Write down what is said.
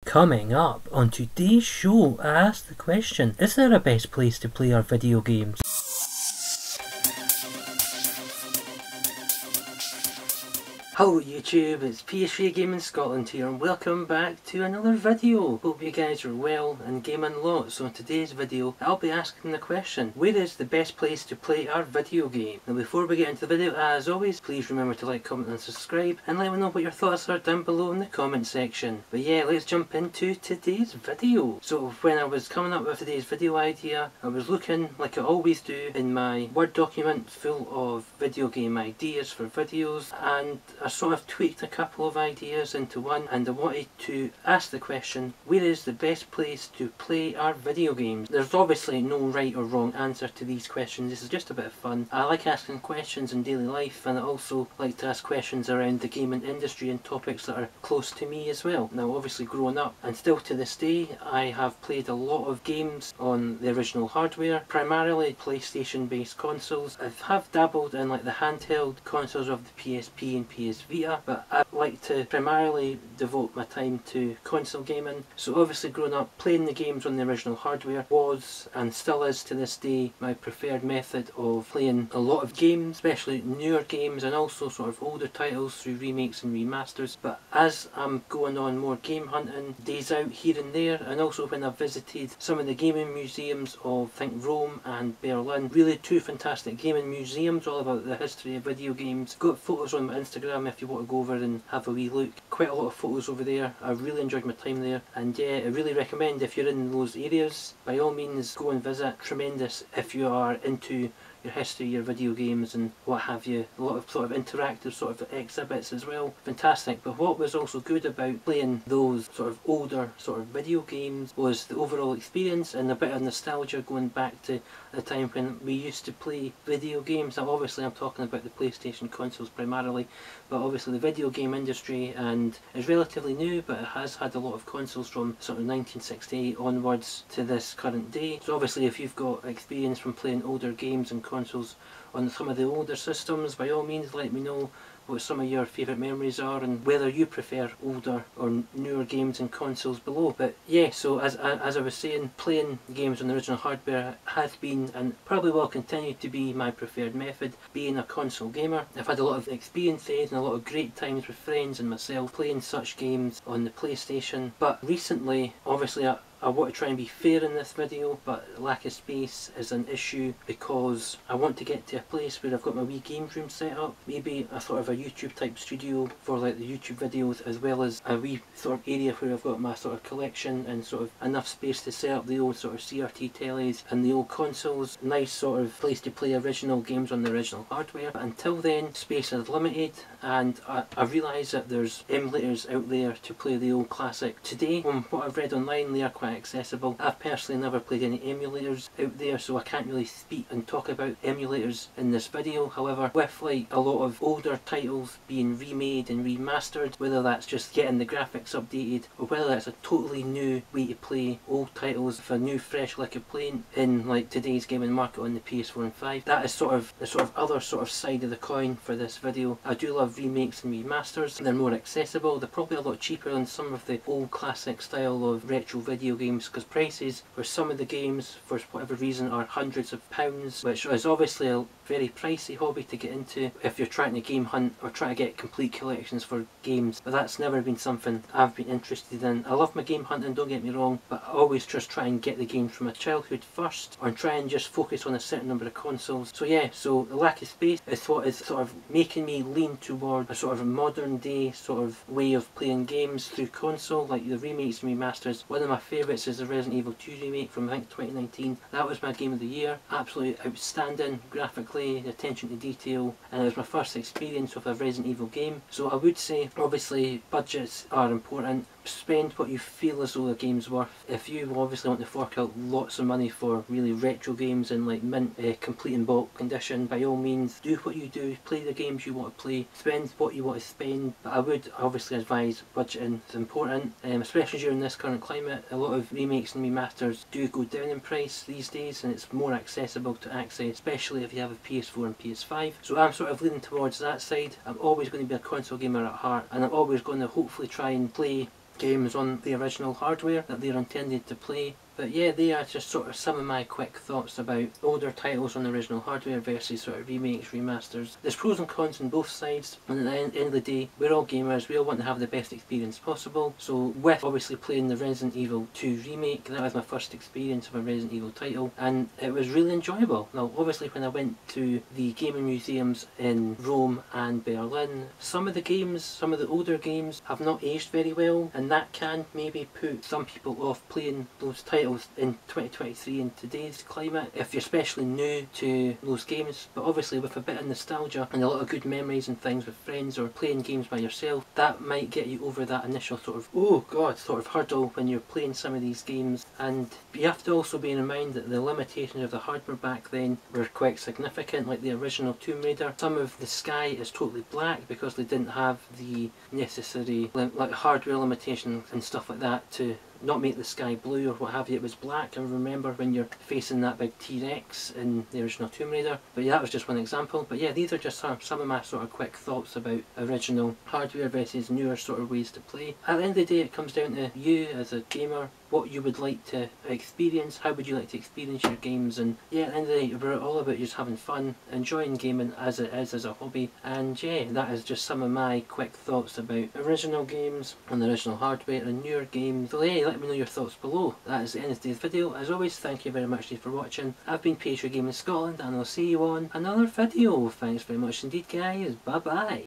Coming up on today's show, I asked the question, is there a best place to play our video games? Hello YouTube, it's PS3 Gaming Scotland here and welcome back to another video. Hope you guys are well and gaming lots. So in today's video I'll be asking the question, where is the best place to play our video game? Now before we get into the video, as always, please remember to like, comment and subscribe and let me know what your thoughts are down below in the comment section. But yeah, let's jump into today's video. So when I was coming up with today's video idea, I was looking like I always do in my Word document full of video game ideas for videos, and I sort of tweaked a couple of ideas into one, and I wanted to ask the question, where is the best place to play our video games? There's obviously no right or wrong answer to these questions. This is just a bit of fun. I like asking questions in daily life, and I also like to ask questions around the gaming industry and topics that are close to me as well. Now obviously growing up and still to this day, I have played a lot of games on the original hardware, primarily PlayStation based consoles. I have dabbled in like the handheld consoles of the PSP and PS Vita, but I like to primarily devote my time to console gaming. So obviously growing up playing the games on the original hardware was and still is to this day my preferred method of playing a lot of games, especially newer games and also sort of older titles through remakes and remasters. But as I'm going on more game hunting days out here and there, and also when I've visited some of the gaming museums of I think Rome and Berlin, really two fantastic gaming museums all about the history of video games. Got photos on my Instagram if you want to go over and have a wee look. Quite a lot of photos over there. I really enjoyed my time there, and yeah, I really recommend if you're in those areas, by all means go and visit. Tremendous if you are into your history, your video games and what have you. A lot of sort of interactive sort of exhibits as well. Fantastic. But what was also good about playing those sort of older sort of video games was the overall experience and a bit of nostalgia going back to the time when we used to play video games. Now obviously I'm talking about the PlayStation consoles primarily, but obviously the video game industry and is relatively new, but it has had a lot of consoles from sort of 1968 onwards to this current day. So obviously if you've got experience from playing older games and consoles on some of the older systems, by all means let me know what some of your favourite memories are and whether you prefer older or newer games and consoles below. But yeah, so as I was saying, playing games on the original hardware has been and probably will continue to be my preferred method, being a console gamer. I've had a lot of experiences and a lot of great times with friends and myself playing such games on the PlayStation, but recently obviously I want to try and be fair in this video, but lack of space is an issue because I want to get to a place where I've got my wee games room set up, maybe a sort of a YouTube type studio for like the YouTube videos, as well as a wee sort of area where I've got my sort of collection and sort of enough space to set up the old sort of CRT tellies and the old consoles. Nice sort of place to play original games on the original hardware. But until then, space is limited, and I realise that there's emulators out there to play the old classic. Today, from what I've read online, they are quite accessible. I've personally never played any emulators out there, so I can't really speak and talk about emulators in this video. However, with like a lot of older titles being remade and remastered, whether that's just getting the graphics updated or whether that's a totally new way to play old titles with a new fresh lick of paint in like today's gaming market on the PS4 and 5, that is sort of the sort of other sort of side of the coin for this video. I do love remakes and remasters. They're more accessible, they're probably a lot cheaper than some of the old classic style of retro video games, because prices for some of the games for whatever reason are hundreds of pounds, which is obviously a very pricey hobby to get into if you're trying to game hunt or trying to get complete collections for games. But that's never been something I've been interested in. I love my game hunting, don't get me wrong, but I always just try and get the games from my childhood first, or try and just focus on a certain number of consoles. So yeah, so the lack of space is what is sort of making me lean toward a sort of a modern day sort of way of playing games through console, like the remakes and remasters. One of my favourites is the Resident Evil 2 remake from I think 2019. That was my game of the year. Absolutely outstanding graphically, the attention to detail, and it was my first experience with a Resident Evil game. So I would say obviously budgets are important. Spend what you feel as though the game's worth. If you obviously want to fork out lots of money for really retro games in like mint complete in bulk condition, by all means do what you do, play the games you want to play, spend what you want to spend. But I would obviously advise budgeting is important, especially during this current climate. A lot of remakes and remasters do go down in price these days, and it's more accessible to access, especially if you have a PS4 and PS5. So I'm sort of leaning towards that side. I'm always going to be a console gamer at heart, and I'm always going to hopefully try and play games on the original hardware that they're intended to play. But yeah, they are just sort of some of my quick thoughts about older titles on the original hardware versus sort of remakes, remasters. There's pros and cons on both sides, and at the end of the day, we're all gamers, we all want to have the best experience possible. So with obviously playing the Resident Evil 2 remake, that was my first experience of a Resident Evil title, and it was really enjoyable. Now obviously when I went to the gaming museums in Rome and Berlin, some of the games, some of the older games have not aged very well, and that can maybe put some people off playing those titles in 2023 in today's climate, if you're especially new to those games. But obviously with a bit of nostalgia and a lot of good memories and things with friends or playing games by yourself, that might get you over that initial sort of, oh god, sort of hurdle when you're playing some of these games. And you have to also bear in mind that the limitations of the hardware back then were quite significant, like the original Tomb Raider. Some of the sky is totally black because they didn't have the necessary like hardware limitations and stuff like that to not make the sky blue or what have you. It was black. I remember when you're facing that big T-Rex in the original Tomb Raider. But yeah, that was just one example. But yeah, these are just some of my sort of quick thoughts about original hardware versus newer sort of ways to play. At the end of the day, it comes down to you as a gamer, what you would like to experience, how would you like to experience your games. And yeah, at the end of the day, we're all about just having fun, enjoying gaming as it is as a hobby. And yeah, that is just some of my quick thoughts about original games on the original hardware and newer games. So yeah, let me know your thoughts below. That is the end of today's video. As always, thank you very much for watching. I've been PH Gaming Scotland, and I'll see you on another video. Thanks very much indeed, guys. Bye bye.